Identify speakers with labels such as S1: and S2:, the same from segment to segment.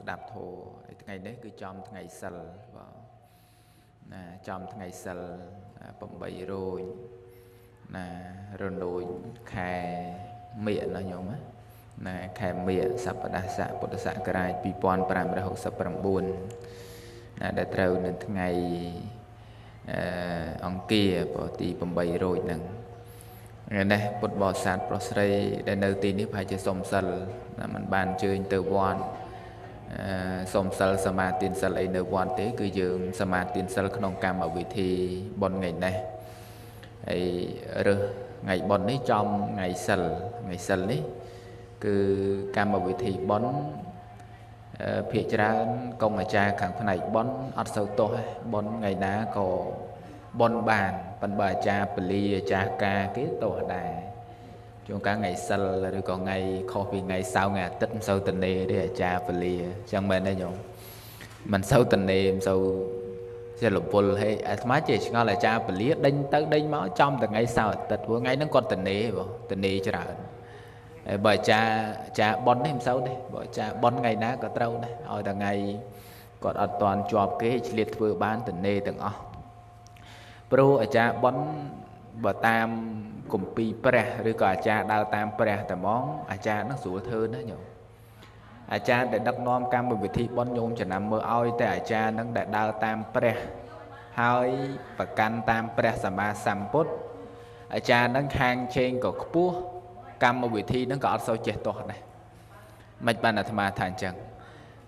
S1: ស្ដាប់ធម៌ហើយថ្ងៃនេះគឺចំថ្ងៃសិលបងណាចំថ្ងៃសិល8រោចណារនោចខែមិញណាញោមណាខែមិញសប្តាហ៍ស័កពុទ្ធសករាជ2569ណាដែលត្រូវនៅថ្ងៃអង្គារទី8រោចហ្នឹងនេះពុទ្ធបរិស័ទប្រុសស្រីដែលនៅទីនេះប្រហែលជាសុំសិលណាមិនបានអញ្ជើញទៅវត្តសុំសិលសមាទានសិលអីនៅវត្តទេគឺយើងសមាទានសិលក្នុងកម្មវិធីបុណ្យថ្ងៃនេះហើយរើសថ្ងៃបុណ្យនេះចំថ្ងៃសិលនេះគឺកម្មវិធីបុណ្យភាគច្រើនកុំអាចារ្យខាងផ្នែកបុណ្យអត់សូវទោះបុណ្យថ្ងៃណាក៏បុណ្យបានប៉ុន្តែអាចារ្យពលីអាចារ្យការគេទោះដែរជួនកាលថ្ងៃសិលឬក៏ថ្ងៃខុសពីថ្ងៃសៅរ៍ថ្ងៃអាទិត្យមិនសូវតនេទេអាចារ្យពលីអញ្ចឹងមែនទេញោមមិនសូវតនេមិនសូវសិលពលហេអាត្មាជាឆ្ងល់អាចារ្យពលីដេញទៅដេញមកចំតែថ្ងៃសៅរ៍អាទិត្យព្រោះថ្ងៃហ្នឹងគាត់តនេបងតនេច្រើនហើយបើអាចារ្យបុណ្យនេះមិនសូវទេបើអាចារ្យបុណ្យថ្ងៃណាក៏ត្រូវដែរឲ្យតែថ្ងៃគាត់អត់ទាន់ជាប់គេឆ្លៀតធ្វើបានតនេទាំងអស់ព្រោះអាចារ្យបុណ្យបើតាមគម្ពីរព្រះឬក៏អាចារ្យដើរតាមព្រះតែហ្មងអាចារ្យហ្នឹងស្រួលធ្វើណាញោមអាចារ្យដែលដឹកនាំកម្មវិធីបុណ្យញោមចំណាំមើលឲ្យតែអាចារ្យហ្នឹងដែលដើរតាមព្រះហើយប្រកាន់តាមព្រះសម្មាសម្ពុទ្ធអាចារ្យហ្នឹងខាងជេងក៏ខ្ពស់កម្មវិធីហ្នឹងក៏អត់សូវចេះទាស់ដែរមិនបានអាត្មាថាអញ្ចឹង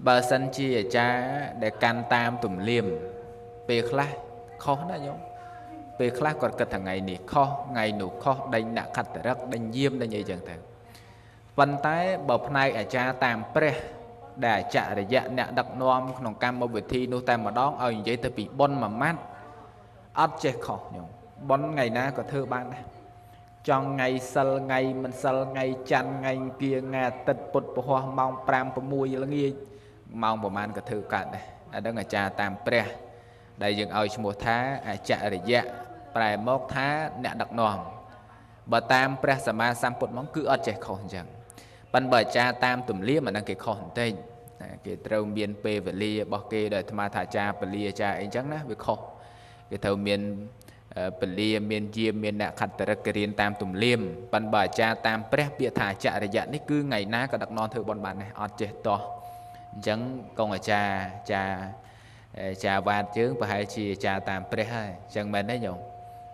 S1: បើសិនជាអាចារ្យដែលកាន់តាមទំនៀមពេលខ្លះខុសណាញោមពេលខ្លះគាត់គិតថាថ្ងៃនេះខុសថ្ងៃនោះខុសដេញដាក់ខត្តរឹកដេញយាមដេញអីចឹងទៅប៉ុន្តែបើផ្នែកអាចារ្យតាមព្រះដែលអចរិយៈអ្នកដឹកនាំក្នុងកម្មវិធីនោះតែម្ដងឲ្យនិយាយទៅពីបុណ្យមួយម៉ាត់អត់ចេះខុសញោមបុណ្យថ្ងៃណាក៏ធ្វើបានដែរចង់ថ្ងៃសិលថ្ងៃមិនសិលថ្ងៃច័ន្ទថ្ងៃអង្គារថ្ងៃអាទិត្យពុទ្ធពហុម៉ោង5 6ល្ងាចម៉ោងប្រហែលក៏ធ្វើកើតដែរអាដឹងអាចារ្យតាមព្រះដែលយើងឲ្យឈ្មោះថាអចរិយៈប្រែមកថាអ្នកដឹកនាំបើតាមព្រះសម្មាសម្ពុទ្ធមកគឺអត់ចេះខុសអញ្ចឹងប៉ុន្តែបើអាចារ្យតាមទំនៀមអាហ្នឹងគេខុសបន្តិចគេត្រូវមានពេលវេលារបស់គេដែលអាត្មាថាអាចារ្យពលីអាចារ្យអីអញ្ចឹងណាវាខុសគេត្រូវមានពលីមានយាមមានអ្នកខត្តរឹកគេរៀនតាមទំនៀមប៉ុន្តែបើអាចារ្យតាមព្រះពាក្យថាអចរិយៈនេះគឺថ្ងៃណាក៏ដឹកនាំធ្វើបុណ្យបានដែរអត់ចេះតោះអញ្ចឹងកងអាចារ្យវ៉ាតជើងប្រហែលជាអាចារ្យតាមព្រះហើយអញ្ចឹងមែនទេញោម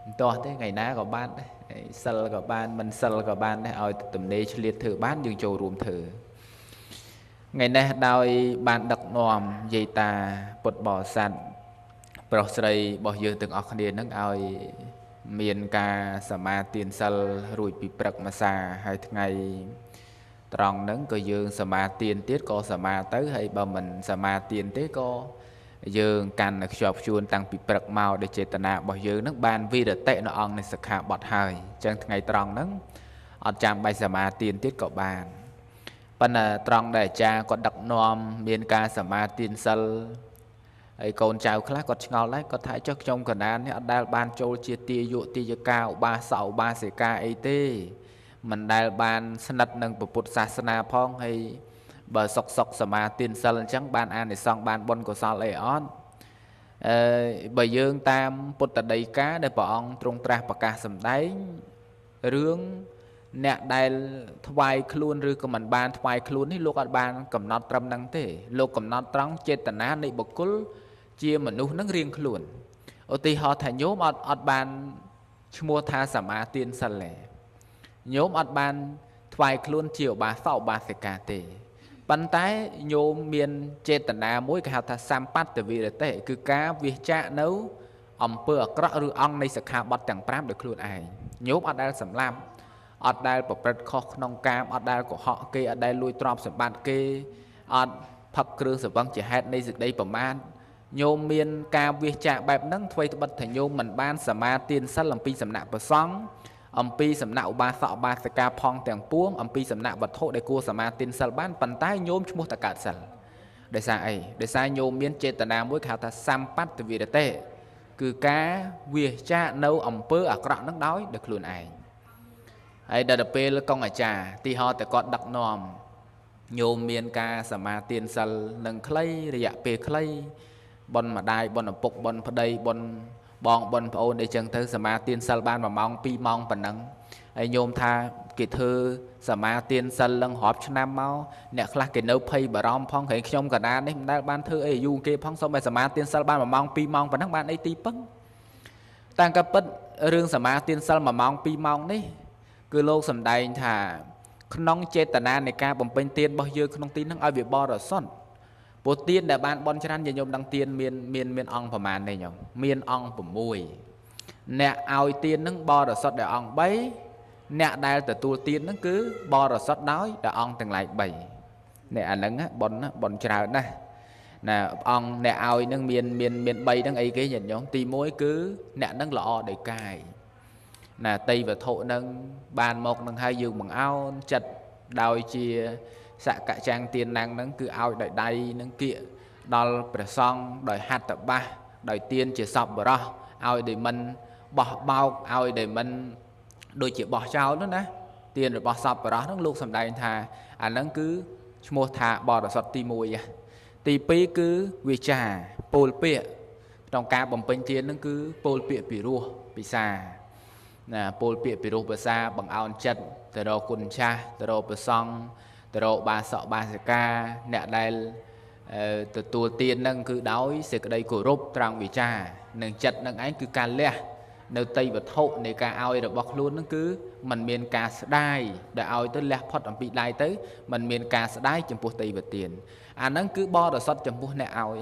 S1: មិនតោះទេថ្ងៃណាក៏បានដែរសិលក៏បានមិនសិលក៏បានដែរឲ្យទំនេរឆ្លៀតធ្វើបានយើងចូលរួមធ្វើថ្ងៃនេះដោយបានដឹកនាំយាយតាពុទ្ធបរិស័ទប្រុសស្រីរបស់យើងទាំងអស់គ្នានឹងឲ្យមានការសមាទានសិលរួចពីព្រឹកម្សាហើយថ្ងៃត្រង់ហ្នឹងក៏យើងសមាទានទៀតក៏សមាទៅហើយបើមិនសមាទានទេក៏យើងកាន់ខ្ជាប់ខ្ជួនតាំងពីព្រឹកមកដោយចេតនារបស់យើងនឹងបានវិរតិនៅអង្គនៃសិក្ខាបទហើយអញ្ចឹងថ្ងៃត្រង់ហ្នឹងអត់ចាំបាច់សមាទានទៀតក៏បានប៉ុន្តែត្រង់ដែលអាចារ្យគាត់ដឹកនាំមានការសមាទានសិលហើយកូនចៅខ្លះគាត់ឆ្ងល់ដែរគាត់ថាចុះខ្ញុំកណាននេះអត់ដែលបានចូលជាទាយុទាយិកាឧបាសកឧបាសិកាអីទេមិនដែលបានស្និទ្ធនឹងពុទ្ធសាសនាផងហើយបើសុកសមាទានសិលអញ្ចឹងបានអានិសង្សបានបុណ្យកុសលអីអត់បើយើងតាមពុទ្ធដីកាដែលព្រះអង្គទ្រង់ត្រាស់ប្រកាសសម្ដែងរឿងអ្នកដែលថ្វាយខ្លួនឬក៏មិនបានថ្វាយខ្លួននេះលោកអត់បានកំណត់ត្រឹមហ្នឹងទេលោកកំណត់ត្រង់ចេតនានៃបុគ្គលជាមនុស្សនឹងរៀងខ្លួនឧទាហរណ៍ថាញោមអត់បានឈ្មោះថាសមាទានសិលទេញោមអត់បានថ្វាយខ្លួនជាឧបាសកឧបាសិកាទេប៉ុន្តែញោមមានចេតនាមួយគេហៅថាសម្បត្តិវិរតិគឺការវះចាកនៅអំពើអាក្រក់ឬអង្គនៃសិក្ខាបទទាំង5ដោយខ្លួនឯងញោមអត់ដែលសម្លាប់អត់ដែលប្រព្រឹត្តខុសក្នុងកាមអត់ដែលកុហកគេអត់ដែលលួចទ្រព្យសម្បត្តិគេអត់ផឹកគ្រឿងស្រវឹងជាហេតុនៃសេចក្តីប្រមាទញោមមានការវះចាកបែបហ្នឹងធ្វើត្បិតថាញោមមិនបានសមាទានសិលអំពីសំណាក់ព្រះសង្ឃអំពីសំណាក់ឧបាសកឧបាសិកាផងទាំងពួងអំពីសំណាក់វត្ថុដែលគួរសមាទានសិលបានប៉ុន្តែញោមឈ្មោះតកើតសិលដោយសារអីដោយសារញោមមានចេតនាមួយគេហៅថាសម្បត្តិវិរតិគឺការវះចាកនៅអំពើអាក្រក់ហ្នឹងដោយខ្លួនឯងហើយដល់ពេលកងអាចារ្យទីហោតែគាត់ដឹកនាំ โยมเมียนกาสมาเตียนสัลนังคล้ายระยะเปรคล้ายบนมาได้บนปกบนพดัยบนบองบนพระโอนในจังเธอสมาเตียนสัลบ้านมามองปีมองปนังไอโยมทากิเธอสมาเตียนสัลลังหอบชนะเมาเนี่ยคลาเกนเนอร์เพย์บารอมพองเห็นขยมกันนะนี่ได้บ้านเธอไอยูเกพองสมัยสมาเตียนสัลบ้านมามองปีมองปนังบ้านไอตีปังต่างกับปัดเรื่องสมาเตียนสัลมามองปีมองนี่คือโลกสำได้ถ่าขนองเจตนาในการบ่มเป็นเตียนบ่เยอะขนองตีนทั้งเอาเบียบอร์ซ่อนโปรตีนแต่บ้านบอลชนะยมดังเตียนเมียนองประมาณนี้ยมเมียนองผมมวยเนี่ยเอาเตียนทั้งบอร์ซ่อนแต่องใบเนี่ยได้แต่ตัวเตียนนั่นคือบอร์ซ่อนน้อยแต่องต่างหลายใบเนี่ยอันนั้นบอลชนะนะน่ะองเนี่ยเอานั่งเมียนใบนั่งไอ้cái nhìn nhómตีมวยcứเนี่ยนั่งหล่อđể cài nè tây và thổ nâng bàn một nâng hai giường bằng áo chật đòi chia xạ cả trang tiền năng nâng cứ ao đòi đầy nâng kia đòi bờ song đòi hạt tập ba đòi tiền chỉ sập vào đó ao để mình bỏ bao ao để mình đôi chỉ bỏ trao nữa nè tiền rồi bỏ sập vào đó nó luôn sầm đầy thà anh nâng cứ mua thà bỏ rồi sọt ti mùi à ti pi cứ vi trà pol pịa trong cá bầm pin tiền nâng cứ pol pịa pì rùa pì xà nè pol pịa pì rùa pì xà bằng ao chật từ đầu cùn cha từ đầu bờ song từ đầu ba sọ ba sợi ca nè đây từ tua tiền nâng cứ đói sẽ cái đây cổ rúp trong vi trà nâng chật nâng ấy cứ can lẹ nơi tây và thổ này ca ao được bọc luôn nó cứ mình miền ca đai để ao tới lẹ phật ở bị đai tới mình miền ca đai chấm buộc tây và tiền anh nó cứ bo rồi sót chấm buộc nè ao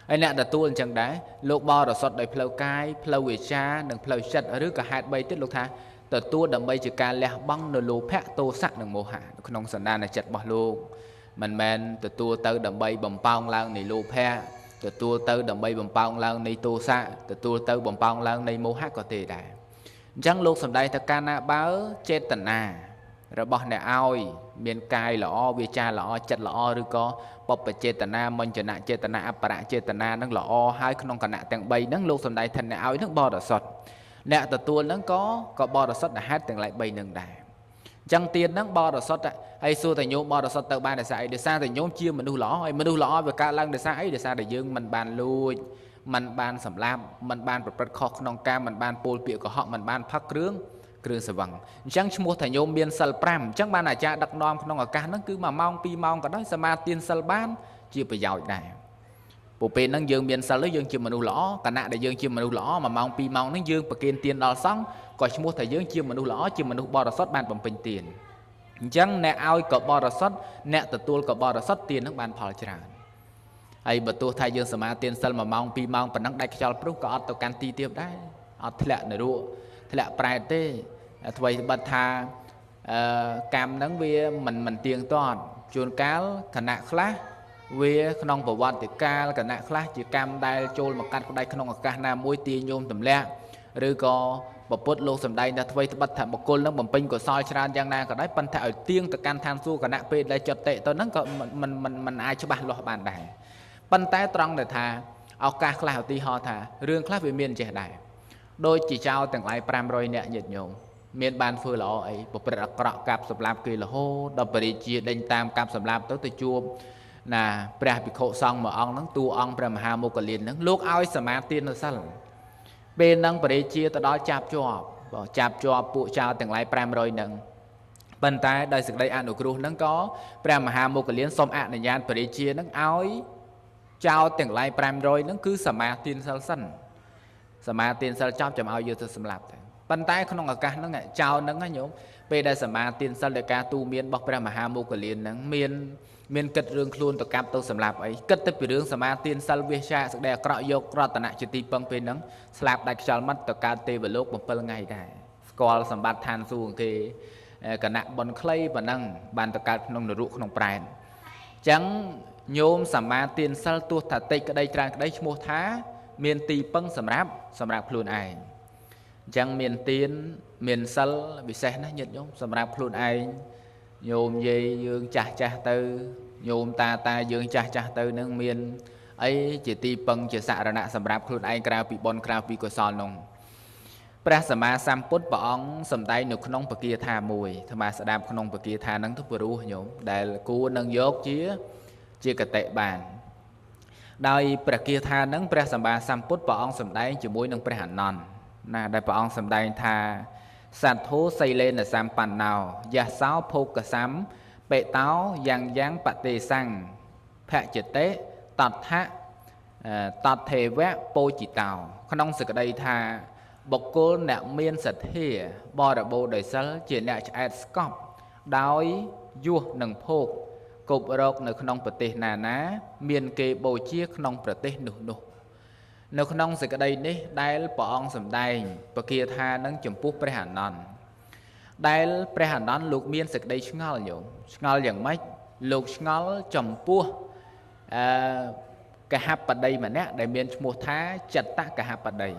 S1: ไอ้เนี่ยแต่ตัวจังได้ลูกบอลเราสดได้เพลวกายเพลววิชาหนึ่งเพลวชัดหรือกับหาดใบติดลูกท่าแต่ตัวดำใบจากการเลี้ยบังในลูแพะโตสักหนึ่งโมหะขนมสันดานในจัดบอลลูกมันแมนแต่ตัวเตอดำใบบ่มเป้าล่างในลูแพะแต่ตัวเตอดำใบบ่มเป้าล่างในโตสักแต่ตัวเตอบ่มเป้าล่างในโมหะก็เตะได้จังลูกสันได้ตะการนาบ้าเจตนาเราบอกเนี่ยเอาเมียนกายหล่อวิชาหล่อจัดหล่อหรือก็ปปเจตนามันจะนะเจตนาอัปปะเจตนานั่งหล่อให้ขนมขณะแต่งใบนั่งลูกสมได้ทันเนี่ยเอาทั้งบอดสดเนี่ยแต่ตัวนั่งก็บอดสดแต่ให้แต่งหลายใบหนึ่งได้จังเตียนนั่งบอดสดไอ้สู้แต่โยมบอดสดเติมบ้านแต่ใส่เดี๋ยวซาแต่โยมเชี่ยมันดูหล่อไอ้มันดูหล่อไปการลังเดี๋ยวซาไอ้เดี๋ยวซาเดี๋ยวยืงมันบานลุยมันบานสำลับมันบานประประคอกขนมกามันบานปูลเปียกก็เหาะมันบานพักเครื่องสว่างจังชมัวถ่ายโยมเบียนสัลปรามจังบ้านอาจารย์ดักนอมขนมการนั่นคือมามองปีมองก็ได้สมาเตียนสัลบ้านเชี่ยประโยชน์ได้ปุเป็นนั่งยืงเบียนสัลแล้วยืงเชี่ยมนุษย์หล่อขณะได้ยืงเชี่ยมนุษย์หล่อมามองปีมองนั่งยืงประเคนเตียนดอลซังก็ชมัวถ่ายยืงเชี่ยมนุษย์หล่อเชี่ยมนุษย์บอร์สดบ้านผมเป็นเตียนจังแนเอากับบอร์สดแนตะตัวกับบอร์สดเตียนทั้งบ้านพอจราไอ้ประตูไทยยืงสมาเตียนสัลมามองปีมองปนังได้ขจรปรุงก็อัดต่อการตีเตียบได้อัดทะเลในรู้ทะเลปลายเต้ถวยบัตรกรรมนั้นเวียมันเตียงตอนจนก้าวขณะคลาเวียขนมประวัติกาขณะคลาจีกรรมได้โจลมาการได้ขนมกาหน้ามวยตีโยมตำแหน่งหรือก็ปปดโลสมได้ถวยบัตรบุคคลนั้นบ่มเป็นก็ซอยชราอย่างนั้นก็ได้ปัญหาเตียงแต่การทางสู้ขณะเป็นได้จัดเตะตอนนั้นก็มันอายชบ้านหลอกบ้านได้ปัญหาตรังแต่ทาเอาการคลาตีหอทาเรื่องคลาเวียนเจได้โดยจีเจ้าแต่งหลายปรามรอยเนี่ยหยุดโยมเมียนบานฟื้นหล่อไอ้ปประกระกับสำลับกีละโหดปริจีเดินตามกับสำลับตัวตะจูบน่ะพระภิกขุซองมาองนั่งตัวองพระมหาโมกขลินนั่งลูกเอาสมาธินั่งสั่งเป็นนั่งปริจีตลอดจับจอบปูเจ้าแต่งหลายปรามรอยหนึ่งบรรทายได้สึกได้อ่านอุกรุนั่งก็พระมหาโมกขลินสมอ่านในยานปริจีนั่งเอาเจ้าแต่งหลายปรามรอยนั่งคือสมาธิสั่งสมาธิสั่งจอบจำเอาอยู่ตัวสำลับปัญไตขนมกานั่งไงเจ้านั่งไงโยมไปได้สมาธิสัลเลกาตูเมียนบอกพระมหาโมกขลินนั่งเมียนกัดเรื่องครูนตะกับตัวสำหรับไอ้กัดแต่เป็นเรื่องสมาธิสัลเวชาสักแดกกระยกรัตนจิตติปังเป็นนั่งสลับได้จอลมัดตะการเตวโลกบนเปลไงได้สกอลสมบัติทานสูงคือกณะบนเคลย์บนนั่งบานตะการขนมนรุขนมปลายจังโยมสมาธิสัลตัวถัดติกได้จางได้ชโมท้าเมียนตีปังสำหรับพลูนไอจังเมียนเตียนเมียนซัลวิเศษนะยัดโยมสำหรับพลูนไอโยมเยยืงจ่าเตอโยมตายืงจ่าเตอนั่งเมียนไอ้จิตีปังจิสารณะสำหรับพลูนไอกราวปีบอลกราวปีกุศลนง ព្រះសម្មាសម្ពុទ្ធព្រះអង្គសម្ដែងនៅក្នុងបគាថាមួយអាត្មាស្ដាប់ក្នុងបគាថាហ្នឹងទៅព្រោះញោមដែលគួរនឹងយកជាកតិបានដោយព្រះគាថាហ្នឹងព្រះសម្មាសម្ពុទ្ធព្រះអង្គសម្ដែងជាមួយនឹងព្រះអនន្តណាដែលព្រះអង្គសម្ដែងថាសត្វធោសីលេនសម្បណ្ណោយសោភោគសំបេតោយ៉ាងបទេសੰភជតិតដ្ឋតថេវៈពោជិតោក្នុងសក្តីថាបុគ្គលអ្នកមានសទ្ធាបរិបូរដោយសិលជាអ្នកឆ្អែតស្កប់ដោយយុះនិងភោគគប់រកនៅក្នុងប្រទេសណាមានគេបូជាក្នុងប្រទេសនោះនៅក្នុងសេចក្តីនេះដែលព្រះអង្គសម្ដែងបគាថានឹងចំពោះព្រះអនន្តដែលព្រះអនន្តលោកមានសេចក្តីឆ្ងល់ញោមឆ្ងល់យ៉ាងម៉េចលោកឆ្ងល់ចំពោះកហបតីម្នាក់ដែលមានឈ្មោះថាចិត្តកហបតី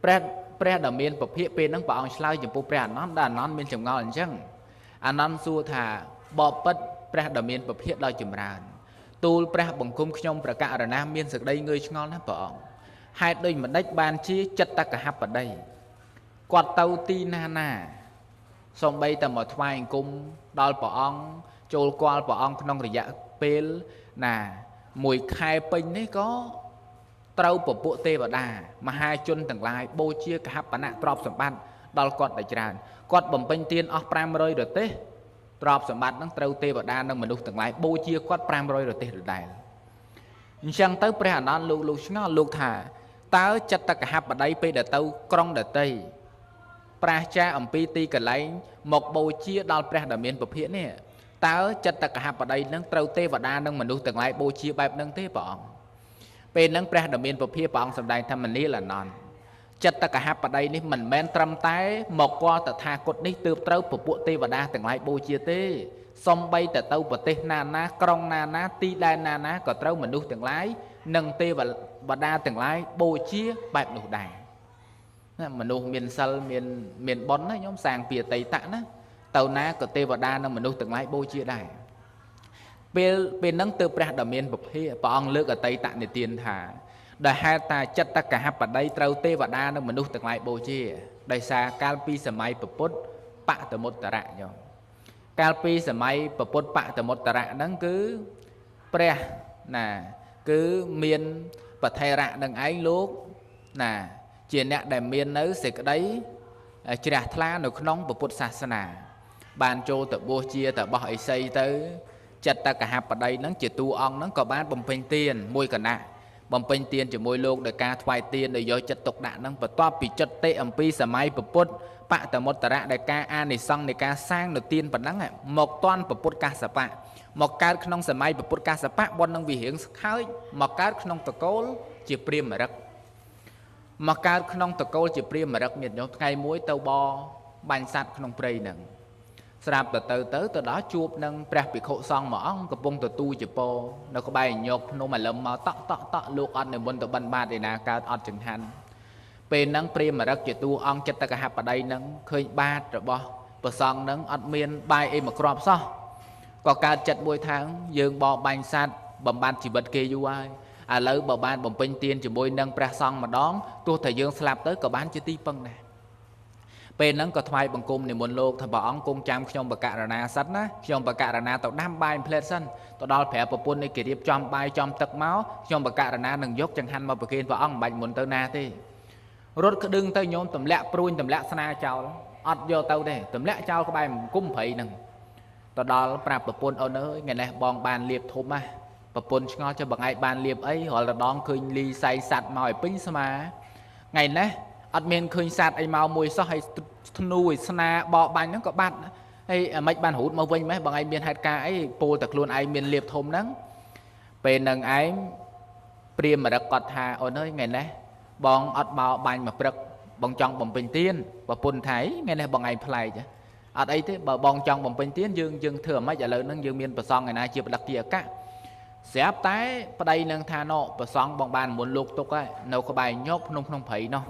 S1: ព្រះដែលមានពភាកពេលហ្នឹងព្រះអង្គឆ្លើយចំពោះព្រះអនន្តដែលអនន្តមានចម្ងល់អញ្ចឹងអនន្តសួរថាបបិទ្ធព្រះដែលមានពភាកដ៏ចម្រើនទូលព្រះបង្គំខ្ញុំប្រកាសរណាមានសេចក្តីងើយឆ្ងល់ណាស់ព្រះអង្គហេតុដូចម្ដេចបានជាចិត្តកហបតីគាត់ទៅទីណាសំបីតែមកថ្វាយអង្គមដល់ព្រះអង្គចូលគាល់ព្រះអង្គក្នុងរយៈពេលណាមួយខែពេញនេះក៏ត្រូវពពួកទេវតាមហាជនទាំងឡាយបូជាកហបណៈទ្រព្យសម្បត្តិដល់គាត់តែច្រើនគាត់បំពេញទានអស់500រទេះទ្រព្យសម្បត្តិនឹងត្រូវទេវតានិងមនុស្សទាំងឡាយបូជាគាត់500រទេះដដែលអញ្ចឹងទៅព្រះអនន្តលោកឆ្ងល់លោកថាតើចិត្តកហបតីពេលដែលទៅក្រុងដតីប្រាសចាកអំពីទីកន្លែងមកបូជាដល់ព្រះដែលមានពភាកនេះតើចិត្តកហបតីនឹងត្រូវទេវតានិងមនុស្សទាំងឡាយបូជាបែបហ្នឹងទេព្រះអង្គពេលហ្នឹងព្រះដែលមានពភាកព្រះអង្គសម្ដែងថាមនាលអនន្តចិត្តកហបតីនេះមិនមែនត្រឹមតែមកគាល់តថាគតនេះទើបត្រូវពពួកទេវតាទាំងឡាយបូជាទេសំបីតែទៅប្រទេសណាក្រុងណាទីដែនណាក៏ត្រូវមនុស្សទាំងឡាយនិងទេវតាទាំងឡាយបូជាបែបនោះដែរណាមនុស្សមានសិលមានបុណ្យណាញោមសាងពីអតីតណាទៅណាក៏ទេវតានិងមនុស្សទាំងឡាយបូជាដែរពេលហ្នឹងទើបព្រះដ៏មានពភាព្រះអង្គលើកអតីតនិទានថាដែលហេតុថាចិត្តកហបតីត្រូវទេវតានិងមនុស្សទាំងឡាយបូជាដោយសារកាលពីសម័យពុទ្ធបតមុត្តរៈញោមកាលពីសម័យពុទ្ធបតមុត្តរៈហ្នឹងគឺព្រះណាគឺមានបថេរៈនឹងឯងលោកណាជាអ្នកដែលមាននៅសេចក្តីជ្រះថ្លានៅក្នុងពុទ្ធសាសនាបានចូលទៅបួសជាទៅបោះឥសីទៅចិត្តកហបតីហ្នឹងជាតួអង្គហ្នឹងក៏បានបំពេញទានមួយគណៈបំពេញទានជាមួយលោកដោយការថ្វាយទានដោយយកចិត្តទុកដាក់ហ្នឹងបន្ទាប់ពីចិត្តតិអំពីសម័យពុទ្ធបតមុត្តរៈដែលការអានិសង្ឃនៃការសាងនៅទានប៉ុណ្ណឹងមកតាន់ពុទ្ធកាសបៈមកកើតក្នុងសម័យពុទ្ធកាសបៈបុណ្យនឹងវិរៀងខើចមកកើតក្នុងតកូលជាព្រាហ្មណ៍រិកមកកើតក្នុងតកូលជាព្រាហ្មណ៍រិកញាតិញោមថ្ងៃមួយទៅបបាញ់សត្វក្នុងព្រៃហ្នឹងស្រាប់ទៅដល់ជួបនឹងព្រះភិក្ខុសង្ឃមួយអង្គកំពុងទទួលជាពរនៅក្បែរញោកភ្នំអាលឹមមកតក់លោកអត់និមន្តទៅបិណ្ឌបាតឯណាកើតអត់ចង្ហាន់ពេលហ្នឹងព្រាហ្មណ៍រិកជាតួអង្គចិត្តកហបតីហ្នឹងឃើញបាតរបស់ព្រះសង្ឃហ្នឹងអត់មានបាយអីមកគ្រាប់សោះក៏កើតចិត្តមួយថាយើងបបាញ់សត្វបំបត្តិជីវិតគេយូរហើយឥឡូវបើបានបំពេញទានជាមួយនឹងព្រះសង្ឃម្ដងទោះតែយើងស្លាប់ទៅក៏បានជាទីពឹងដែរពេលហ្នឹងក៏ថ្វាយបង្គំនិមន្តលោកថាព្រះអង្គគង់ចាំខ្ញុំបកករណាសិនណាខ្ញុំបកករណាទៅដាំបាយផ្លែតសិនទៅដល់ព្រះប្រពន្ធនេះគេរៀបចំបាយចំទឹកមកខ្ញុំបកករណានឹងយកចង្ហាន់មកប្រគេនព្រះអង្គមិនបាច់មុនទៅណាទេរត់ក្តឹងទៅញោមទម្លាក់ព្រួញទម្លាក់ស្នាចោលអត់យកទៅទេទម្លាក់ចោលក្បែរបង្គំព្រៃហ្នឹងទៅដល់ប្រាប់ប្រពន្ធអូនអើយថ្ងៃនេះបងបានលៀបធំណាប្រពន្ធឆ្ងល់ចុះបងឯងបានលៀបអីរាល់ដងឃើញលីសៃសัตว์មកឲ្យពេញស្មាថ្ងៃនេះអត់មានឃើញសัตว์អីមកមួយសោះហើយធ្នូឲ្យស្នាបបាញ់ហ្នឹងក៏បាត់ហើយមិនបានរូតមកវិញម៉េះបងឯងមានហេតុការអីពោលតែខ្លួនឯងមានលៀបធំហ្នឹងពេលហ្នឹងឯងព្រាហ្មណ៍រិកគាត់ថាអូនអើយថ្ងៃនេះបងអត់មកបាញ់មកព្រឹកបងចង់បំពេញទានប្រពន្ធថៃថ្ងៃនេះបងឯងប្លែកអត់អីទេបើបងចង់បំពេញទានយើងធ្វើអ្ហ្មិចឥឡូវហ្នឹងយើងមានប្រសងឯណាជាបដិគិអកៈស្រាប់តែប្តីនឹងថាណោប្រសងបងបានមុនលោកទុកហើយនៅក្បែរញោកភ្នំក្នុងព្រៃនោះ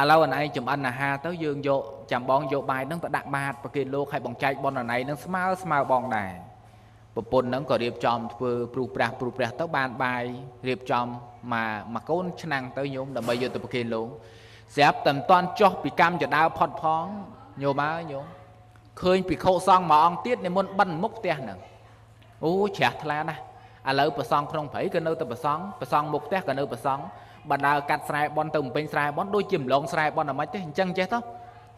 S1: ឥឡូវអនឯងចំអិនអាហារទៅយើងយកចាំបងយកបាយហ្នឹងទៅដាក់បាតប្រគេនលោកឲ្យបងចែកប៉ុនអនឯងហ្នឹងស្មើបងដែរប្រពន្ធហ្នឹងក៏រៀបចំធ្វើព្រុសព្រះទៅបានបាយរៀបចំមកកូនឆ្នាំងទៅញោមដើម្បីយកទៅប្រគេនលោក sẹp tầm toàn cho bị cam cho đau phật phong nhiều má nhiều khơi bị khâu xong mà ông tiết nên muốn bắn mốc te nè ô chẹt là nè à lỡ bờ song không phải cái nơi từ bờ song mốc te cái nơi bờ song bà đào cắt sài bon tùng bên sài bon đôi chìm lông sài bon là mấy thế chân chết không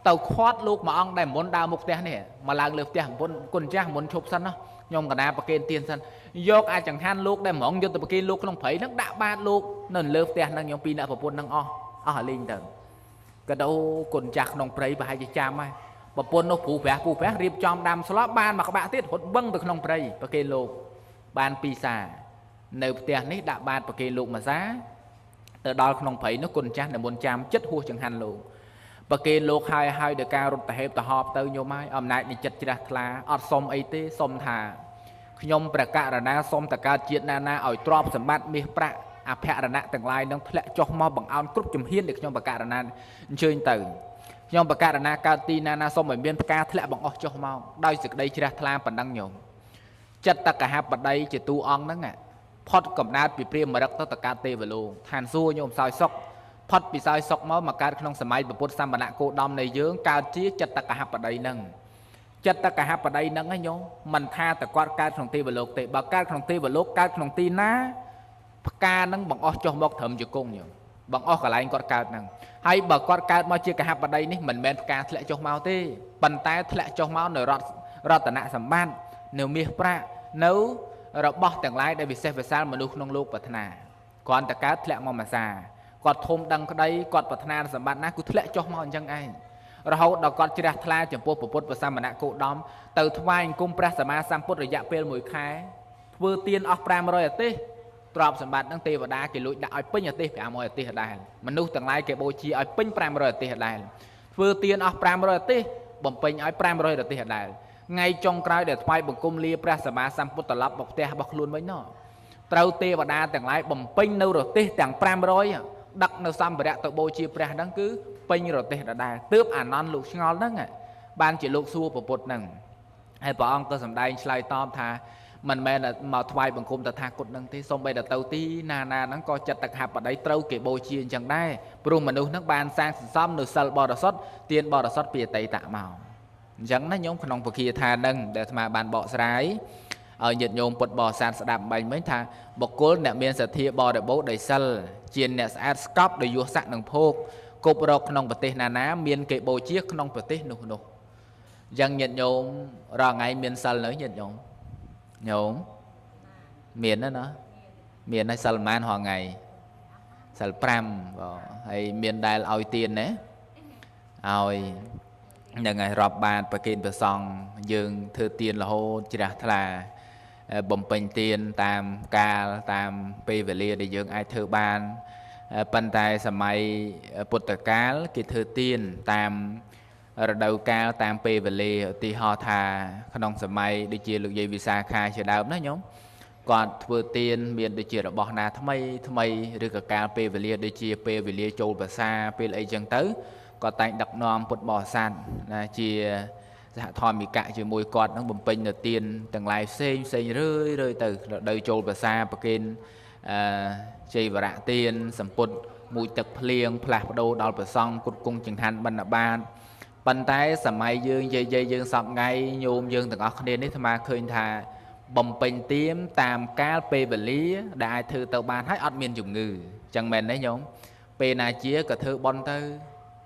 S1: tàu khoát lúc mà ông đây muốn đào mốc te này mà làm lượt te muốn quân cha muốn chụp sân đó nhom cả na bạc kên tiền sân vô ai chẳng han lúc đây mà ông vô từ bạc kên lúc không phải nó đã ba lúc nên lượt te năng nhom pin đã bọc năng o linh tận cái đâu quân cha không phải bà hai cha mai bà pôn nó phụ vẽ riêng trong đam slot ban mà các bạn tiết hốt băng từ không prey bạc kên lục ban pizza nếu tiền ấy đã ban bạc kên lục mà giá từ đó không phải nó quân cha là muốn chạm chất hua chẳng han luôn bạc kên lục hai được cao rụt hẹp họp tới nhiều mai hôm nay đi chật chật là ở sông ấy thế sông thà nhom bạc cả là na sông tất cả chuyện na ở trọp sầm bát mi bạc à phe là na từng lai nó lẹ cho mau bằng ao cướp chùm hiên được nhom bạc cả là na chơi từ nhom bạc cả là na cao ti na sông ở biên ca lẹ bằng ao cho mau đôi sự đây chỉ là thla phần đăng nhom chật tất cả hạp ở đây chỉ tu on đó nghe phật cầm nát bị priêm mà đắc tất cả tê về luôn than xua nhom soi sọc phật bị soi sọc máu mà ca không sớm mai bị bút sam bản nạ cô đom này dướng cao chí chật tất cả hạp ở đây nâng chật tất cả hạp ở đây nâng ấy nhom mình tha tất cả ca không tê về lục tê bà ca không tê về lục ca không tê ná ca nâng bằng ao cho mọc thầm cho cung nhom bằng ao cả lại anh con ca nâng hay bà con ca mà chia cả hạp ở đây ní mình men ca lẹ cho mau tê bàn tay lẹ cho mau nở rót tận nạ sầm ban nếu miệt pra nếu rồi bỏ từng lái để bị xe về xa mà lúc nông lúc bật na còn tất cả lẹ mò mà xa còn thôm đăng cái đây còn bật na sầm ban na cứ lẹ cho mau chẳng ai rồi hậu đó còn chỉ ra thla chấm po bột và sa mà nạ cụ đom từ thoại cung pra sama sam put rồi dạ pel mùi khai vừa tiên off pram rồi ở tê trọp sầm ban đăng tê và đá cái lụi đã ở pin ở tê phải mồi ở tê ở đây mà nu từng lái cái bôi chi ở pin pram rồi ở tê ở đây vừa tiên off pram rồi ở tê bấm pin ở pram rồi ở tê ở đây ngay trong cái để thoại bằng cung lia pra sama sam put tập bọc te bọc luôn mấy nó trâu tê và đa từng lái bấm pin đâu rồi tê từng pram rồi đặt nó sam và đã tự bôi chi pra đăng cứ pin rồi tê ở đây tướp ảnh non lục ngon đó nghe ban chỉ lục xua của bột nằng hay bỏ ông cơ sầm đai slide tom thà mình mẹ là mà thoại bằng cung ta thà cột nằng thế xong bây giờ tàu tí na nó coi chặt tạc hạp ở đây trâu kể bôi chi chẳng đây prum mình nước ban sang xóm nước sal bò sót tiền bò sót bìa tây tạ màu chẳng nó nhóm không phải kia tha nâng để mà bàn bọ sái ở nhiệt nhôm bột bò sàn đạp bánh mấy tha bọc cố nè miên sẽ thia bò để bố đầy sal chiên nè sẽ scop để vua sạn nâng phô cục rọc không bật tê nà ná miên kệ bồ chiếc không bật tê nụ nụ chẳng nhiệt nhôm rồi ngày miên sal nữa nhiệt nhôm miền đó nó miền hay sal man họ ngày sal pram hay miền đài ao tiền đấy ao những ngày rọp bàn và kinh và song dương thư tiền là hô chỉ là thà bầm bình tiền tam ca tam pi về lia để dương ai thư ban bàn tay sầm mai bột cá cái thư tiền tam đầu ca tam pi về lia thì họ thà không sầm mai để chia được dây visa khai sẽ đào nó nhóm còn vừa tiền miền để chia được bỏ na thay mây được cả ca pi về lia để chia pi về lia châu và xa pi lại chân tới có tay đặc nòm bột bò sàn là chia dạ thò mì cạ chỉ mùi cọt nó bầm pin là tiền từng lại xây rơi từ đời trôi và xa và kênh chơi và rạ tiền sầm bột mùi tật liền plak đâu đào và xong cột cung chẳng hạn bần là ban bần tay sầm mai dương dây dương sọc ngay nhôm dương từng óc nên đấy mà khơi thà bầm pin tím tam cá p và lý đại thư tàu ban hết ọt miền dùng ngừ chẳng mền đấy nhóm p này chia cả thư bon tư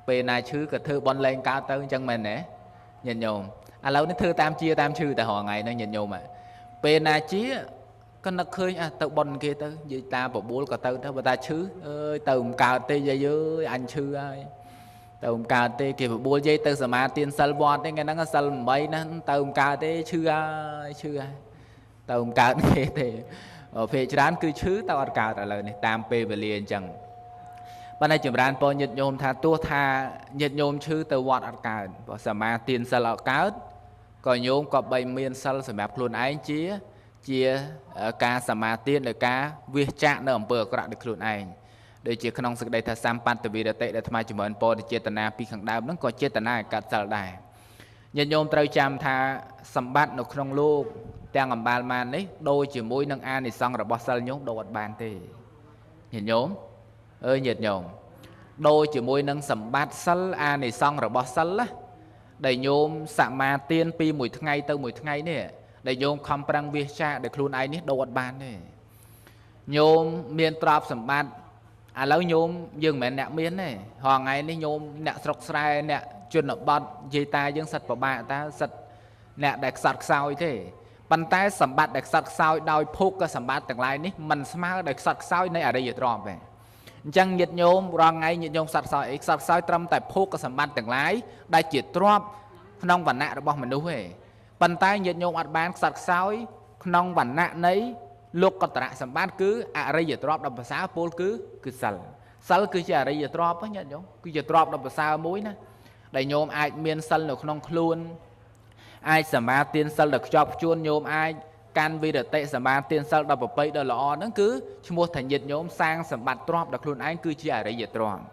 S1: về này chứ cả thư bon lên cao tới chân mình nè nhìn nhôm à lâu đến thư tam chia tam chư tại họ ngày nó nhìn nhôm mà về này chí con nó khơi à tàu bon kia tới vậy ta bộ bố cả tàu thôi ta chứ ơi tàu cao tê dây dưới anh chư ai tàu cao tê kia bộ bố dây tàu mà tiền sal bon đấy nghe nó sal mấy nó tàu cao tê chư ai tàu cao kia thì ở phía trán cứ chứ tàu cao trả lời này tam p về liền chẳng ban này chừng ran po nhiệt nhôm tha tua tha nhiệt nhôm chư từ vọt ăn cả và sờ ma tiền sờ lọ cá còn nhôm có bảy miền sờ sờ mẹp luôn ấy chia cá sờ ma tiền để cá việc chạm ở bờ có đạt được luôn ấy để chia khăn ông sự đây tha sam pan từ vì để tệ để tham gia chừng ran po để chia tận na pi khẳng đào nó có chia tận na cả sờ đài nhiệt nhôm trời chạm tha sầm bát nó không lu đang làm bàn màn đấy đôi chỉ mũi nâng an thì xong rồi bỏ sờ nhôm đồ bàn thì nhiệt nhôm ơi nhiệt nhôm đôi chỉ môi nâng sầm bát sal a này xong rồi bỏ sal á đầy nhôm sạ ma tiên pi mùi ngày từ mùi ngày nè đầy nhôm không prang việt cha để khuôn ai nít đâu ăn bàn nè nhôm miền trap sầm bát à lâu nhôm dương mẹ nẹt miến này hoàng ngày ní nhôm nẹt sọc sai nẹt chuyên ở bát dây ta dương sạch vào bạn ta sạch nẹt đẹp sạch sao thế bàn tay sầm bát đẹp sạch sao đôi phúc cái sầm bát từng lại ní mình smart đẹp sạch sao này ở đây giờ tròn về chẳng nhiệt nhôm rong ngay nhiệt nhôm sạch sao trăm tại phúc cái sầm bát từng lái đại chỉ tròn nong vạn nạរបស់មនុស្សឯប៉ុន្តែញាតិញោមអត់បានខ្សត់ខ្សោយក្នុងវណ្ណៈនៃលោកកតរៈសម្បត្តិគឺអរិយទ្រព្យដល់ភាសាពលគឺសិលគឺជាអរិយទ្រព្យញាតិញោមគឺជាទ្រព្យដល់ភាសាមួយណាដែលញោមអាចមានសិលនៅក្នុងខ្លួនអាចសមាទានសិលដល់ខ្ជាប់ខ្ជួនញោមអាចកាន់វិរតិសមាទានសិលដល់ប្រពៃដល់ល្អហ្នឹងគឺឈ្មោះថាញាតិញោមសាងសម្បត្តិទ្រព្យដល់ខ្លួនឯងគឺជាអរិយទ្រព្យ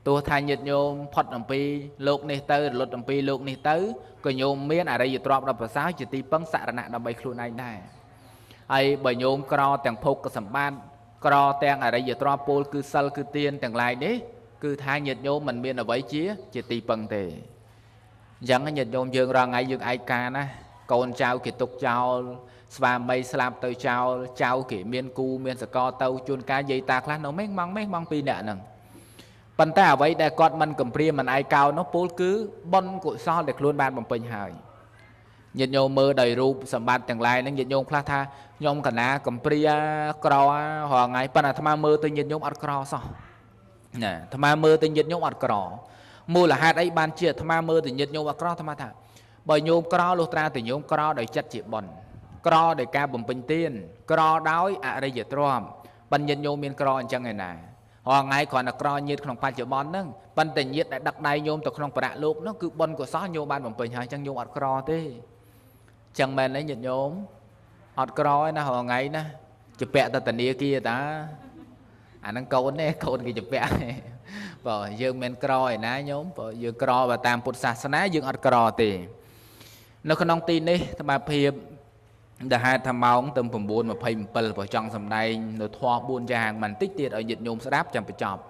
S1: ទោះថាញាតិញោមផុតអំពីលោកនេះទៅរលត់អំពីលោកនេះទៅក៏ញោមមានអរិយទ្រព្យដល់ប្រសើរជាទីពឹងសរណៈដើម្បីខ្លួនឯងដែរហើយបើញោមក្រទាំងភោគសម្បត្តិក្រទាំងអរិយទ្រព្យពលគឺសិលគឺទានទាំងឡាយនេះគឺថាញាតិញោមមិនមានអ្វីជាទីពឹងទេអញ្ចឹងញាតិញោមយើងរងថ្ងៃយើងឯកាណាកូនចៅគេទុកចោលស្វាមីស្លាប់ទៅចោលចៅគេមានគូមានសកលទៅជួនកាលយាយតាខ្លះនៅម៉ងពីរនាក់ហ្នឹងប៉ុន្តែអ្វីដែលគាត់មិនកំព្រាមិនឯកោនោះពលគឺបុណ្យកុសលដែលខ្លួនបានបំពេញហើយញាតិញោមមើលដោយរូបសម្បត្តិទាំងឡាយហ្នឹងញាតិញោមខ្លះថាខ្ញុំកណាកំព្រាក្ររហងៃប៉ុន្តែអាត្មាមើលទៅញាតិញោមអត់ក្រសោះណាអាត្មាមើលទៅញាតិញោមអត់ក្រមូលហេតុអីបានជាអាត្មាមើលទៅញាតិញោមអត់ក្រអាត្មាថាបើញោមក្រលុះត្រាតែញោមក្រដោយចិត្តជាបុណ្យក្រដោយការបំពេញទានក្រដោយអរិយទ្រព្យបញ្ញញាតិញោមមានក្រអញ្ចឹងឯណាហងៃគ្រាន់តែក្រញាតក្នុងបច្ចុប្បន្នហ្នឹងប៉ុន្តែញាតដែលដឹកដៃញោមទៅក្នុងប្រាក់លោកហ្នឹងគឺបុណ្យកុសលញោមបានបំពេញហើយអញ្ចឹងញោមអត់ក្រទេអញ្ចឹងមែនទេញាតិញោមអត់ក្រឯណាហងៃណាជាពាក់តតានីគាតាអាហ្នឹងកូនទេកូនគេជាពាក់បើយើងមិនក្រឯណាញោមបើយើងក្របើតាមពុទ្ធសាសនាយើងអត់ក្រទេនៅក្នុងទីនេះសមាភិបដែលហេតុថាម៉ោងទៅ 9:27 បើចង់សម្ដែងនៅធម៌4យ៉ាងបន្តិចទៀតឲ្យញាតិញោមស្ដាប់ចាំបញ្ចប់